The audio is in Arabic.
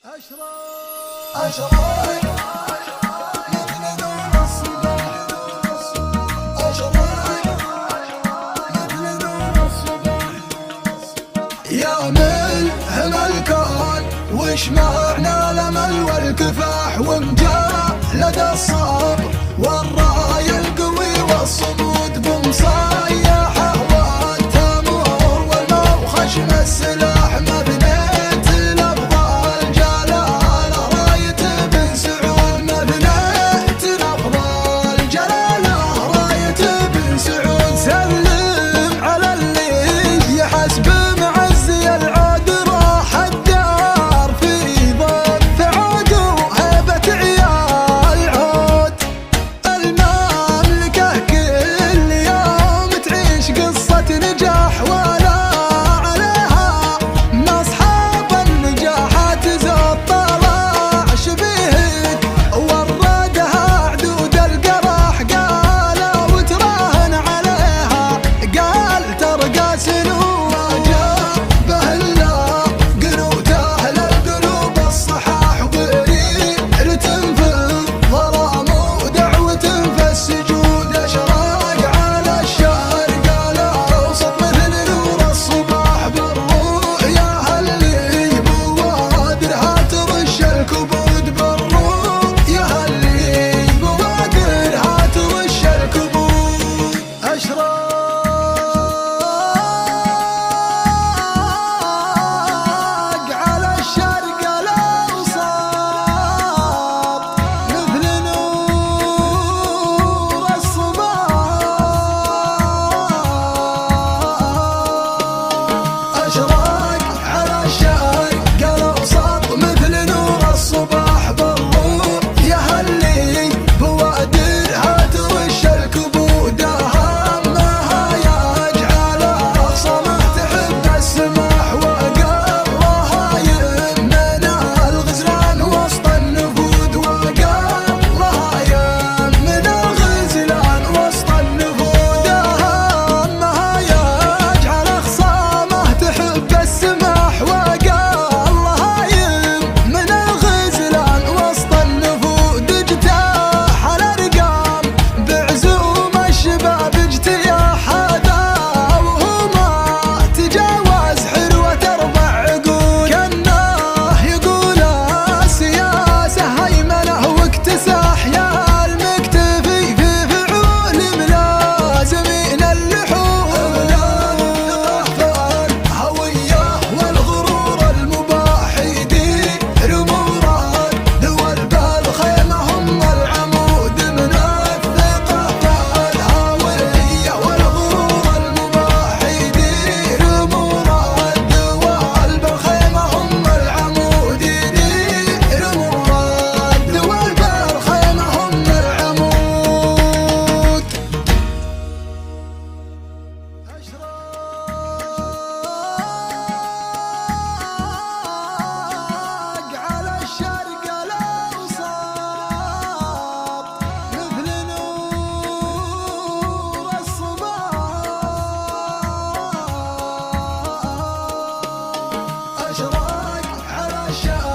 أشرق مثل نور الصباح، أشرق مثل نور الصباح. يا ملهم الكون وش معنى الأمل والكفاح، ومجالد الصبر والراية القوي والصمود، بمصايحه والتمور والموخش من السلاح، مبنيت الأفضل جلاله راية بن سعود، مبنيت الأفضل جلاله راية بن سعود. سلم على اللي يحس بمعزي العود، راح الدار في ضد عود وهيبة عيال عود. المملكة كل يوم تعيش قصة نجاح، ولا عليها مصحاب النجاحات زود طلع شبيهك وردها عدود القرح، قالوا وتراهن عليها قال ترقى سنون، جابه الله قنوت أهل القلوب الصحاح، وغير تنفذ ظلام ودعوة في السجود. أشراق على الشرق الأوسط مثل نور الصباح، بالرؤيا اللي بوادرها ترش الكبود، بالرؤيا اللي بوادرها ترش الكبود. أشراق على الشرق الأوسط مثل نور الصباح، أشراق على الشرق الأوسط مثل نور الصباح، بالرؤيا اللي بوادرها ترش الكبود. أهمها يجعل أخصامه تحب السماح، وقبلها يمن الغزلان وسط النفود، وقبلها يمن الغزلان وسط النفود. أهمها يجعل أخصامه تحب السماح، وقبلها يمن الغزلان وسط النفود. اجتاح الأرقام بعزوم الشباب، اجتياح هذا وهما تجاوز حلوة 4 عقود، كأنه يقول السياسة هيمنة واكتساح، يا المكتفي في فعول ملازمين اللحود. الهوية والغرور المباح يدير مراد دول بالخيمة هم العمود، من الثقة فالهوية والغرور المباح يدير مراد دول بالخيمة هم العمود، يدير مراد دول بالخيمة هم العمود. أشراق على الشرق الأوسط مثل نور الصباح، أشراق على الشرق